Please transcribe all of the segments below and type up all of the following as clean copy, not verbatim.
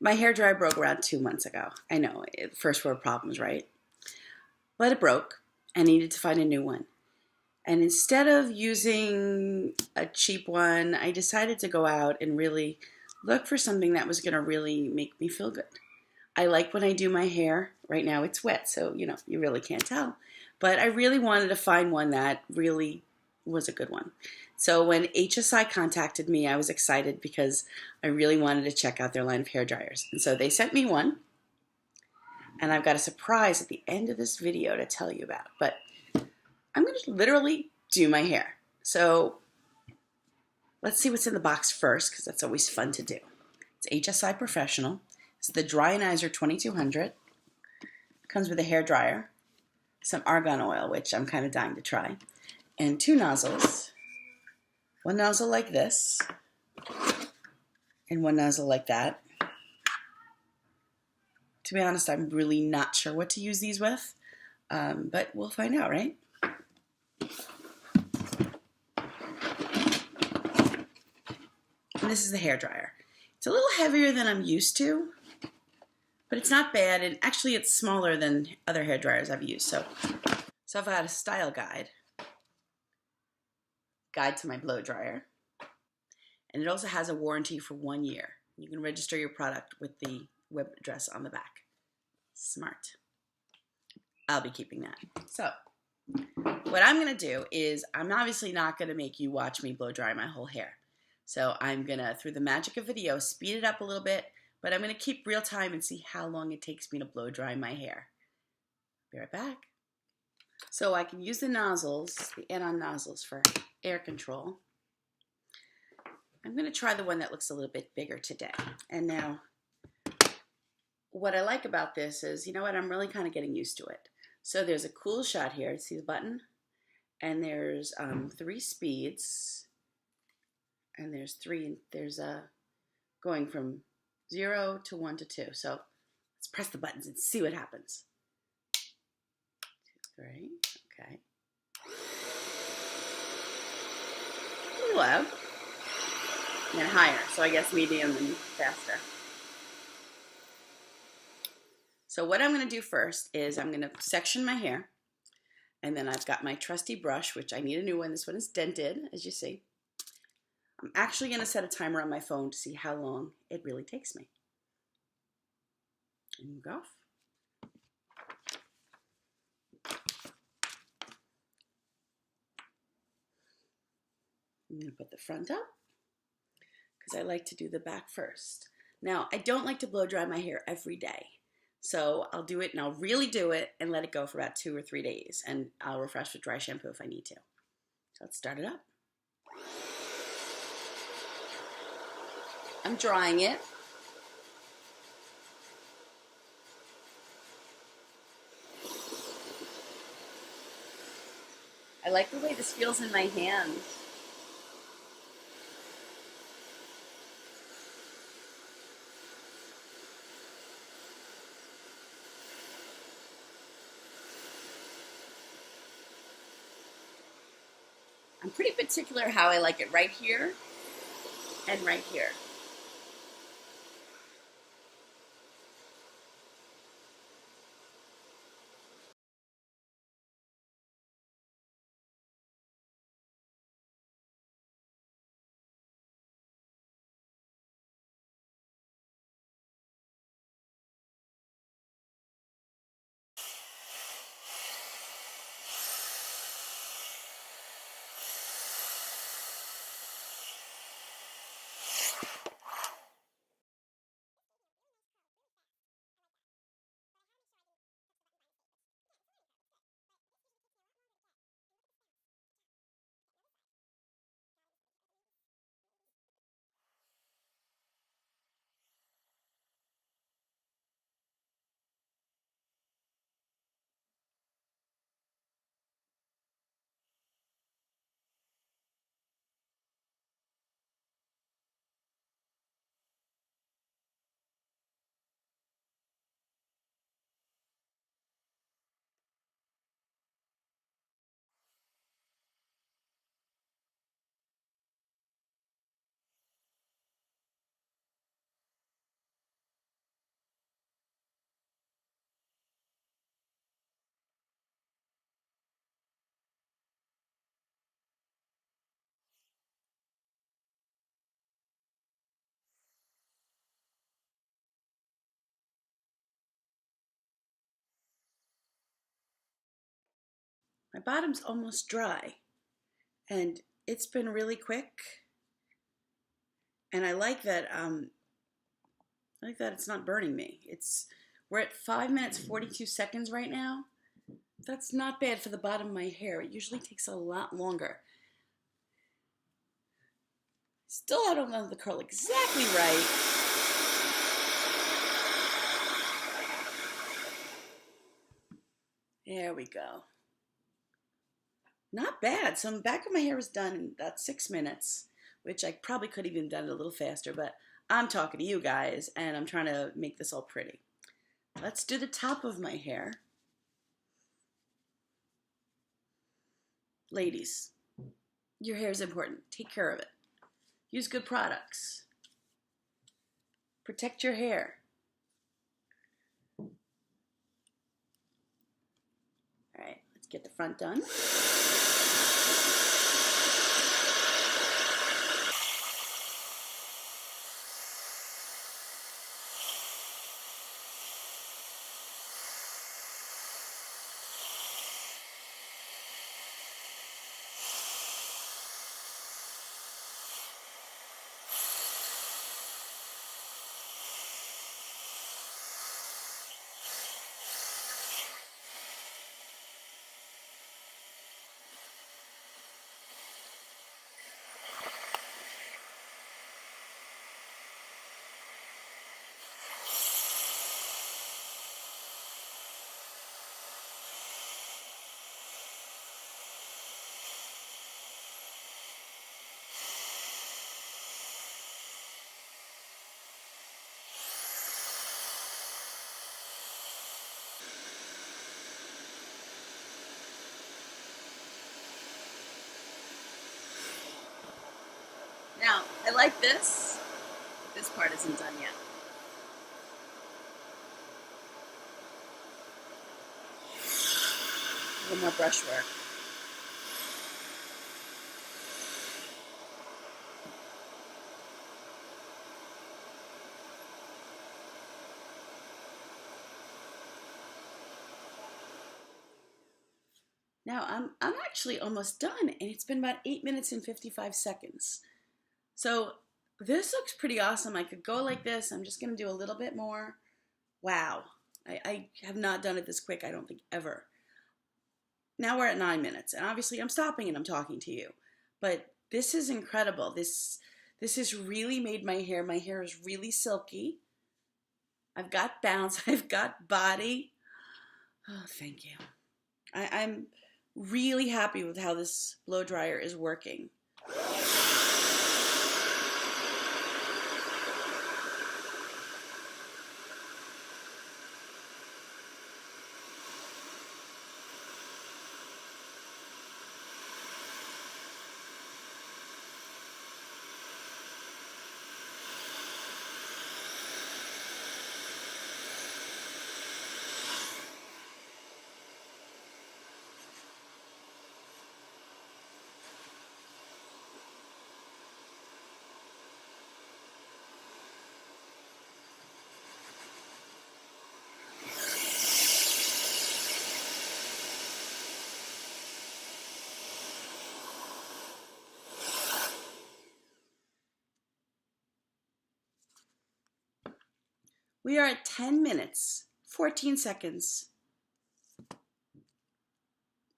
My hair dryer broke around 2 months ago. I know, first world problems, right? But it broke and I needed to find a new one. And instead of using a cheap one, I decided to go out and really look for something that was going to really make me feel good. I like when I do my hair. Right now it's wet, so you really can't tell. But I really wanted to find one that really was a good one. So when HSI contacted me, I was excited because I really wanted to check out their line of hair dryers. And so they sent me one, and I've got a surprise at the end of this video to tell you about. But I'm going to literally do my hair. So let's see what's in the box first, because that's always fun to do. It's HSI Professional. It's the Dryonizer 2200. Comes with a hair dryer, some argan oil, which I'm kind of dying to try, and 2 nozzles. One nozzle like this, and one nozzle like that. To be honest, I'm really not sure what to use these with, but we'll find out, right? And this is the hair dryer. It's a little heavier than I'm used to, but it's not bad, and actually it's smaller than other hair dryers I've used. So I've got a style guide to my blow dryer, and it also has a warranty for 1 year. You can register your product with the web address on the back. Smart. I'll be keeping that. So what I'm going to do is, I'm obviously not going to make you watch me blow dry my whole hair. So I'm going to, through the magic of video, speed it up a little bit, but I'm going to keep real time and see how long it takes me to blow dry my hair. Be right back. So I can use the nozzles, the add-on nozzles for air control. I'm going to try the one that looks a little bit bigger today. And now, what I like about this is, you know what, I'm really kind of getting used to it. So there's a cool shot here. See the button? And there's 3 speeds. And there's going from 0 to 1 to 2. So let's press the buttons and see what happens. 2, 3, okay. A little loud. And then higher, so I guess medium and faster. So what I'm going to do first is I'm going to section my hair, and then I've got my trusty brush, which I need a new one. This one is dented, as you see. I'm actually going to set a timer on my phone to see how long it really takes me. And go off. I'm going to put the front up because I like to do the back first. Now, I don't like to blow dry my hair every day. So I'll do it, and I'll really do it and let it go for about 2 or 3 days. And I'll refresh with dry shampoo if I need to. So let's start it up. I'm drying it. I like the way this feels in my hand. I'm pretty particular how I like it right here and right here. My bottom's almost dry, and it's been really quick. And I like that. It's not burning me. We're at 5 minutes 42 seconds right now. That's not bad for the bottom of my hair. It usually takes a lot longer. Still, I don't know the curl exactly right. There we go. Not bad. So the back of my hair is done in about 6 minutes, which I probably could have even done it a little faster, but I'm talking to you guys, and I'm trying to make this all pretty. Let's do the top of my hair. Ladies, your hair is important. Take care of it. Use good products. Protect your hair. All right, let's get the front done. Now, I like this, but this part isn't done yet. A little more brushwork. Now, I'm actually almost done, and it's been about 8 minutes and 55 seconds. So this looks pretty awesome. I could go like this. I'm just going to do a little bit more. Wow. I have not done it this quick, I don't think, ever. Now we're at 9 minutes, and obviously I'm stopping and I'm talking to you. But this is incredible. This has really made my hair is really silky. I've got bounce. I've got body. Oh, thank you. I'm really happy with how this blow dryer is working. We are at 10 minutes, 14 seconds.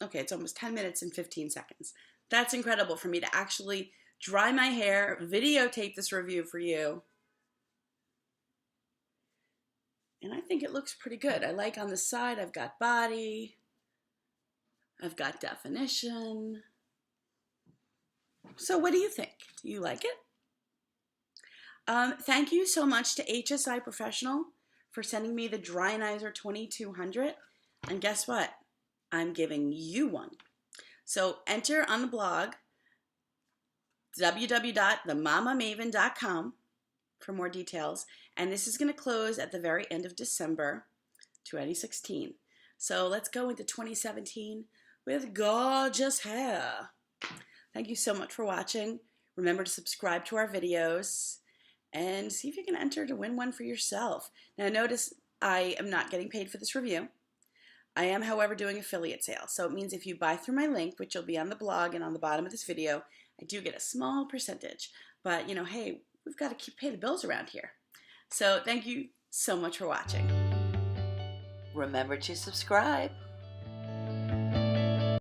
Okay, it's almost 10 minutes and 15 seconds. That's incredible for me to actually dry my hair, videotape this review for you. And I think it looks pretty good. I like on the side, I've got body. I've got definition. So what do you think? Do you like it? Thank you so much to HSI Professional for sending me the Dryonizer 2200. And guess what? I'm giving you one. So enter on the blog, www.themamamaven.com for more details. And this is going to close at the very end of December 2016. So let's go into 2017 with gorgeous hair. Thank you so much for watching. Remember to subscribe to our videos and see if you can enter to win one for yourself. Now notice I am not getting paid for this review. I am, however, doing affiliate sales. So it means if you buy through my link, which will be on the blog and on the bottom of this video, I do get a small percentage. But, you know, hey, we've got to pay the bills around here. So thank you so much for watching. Remember to subscribe.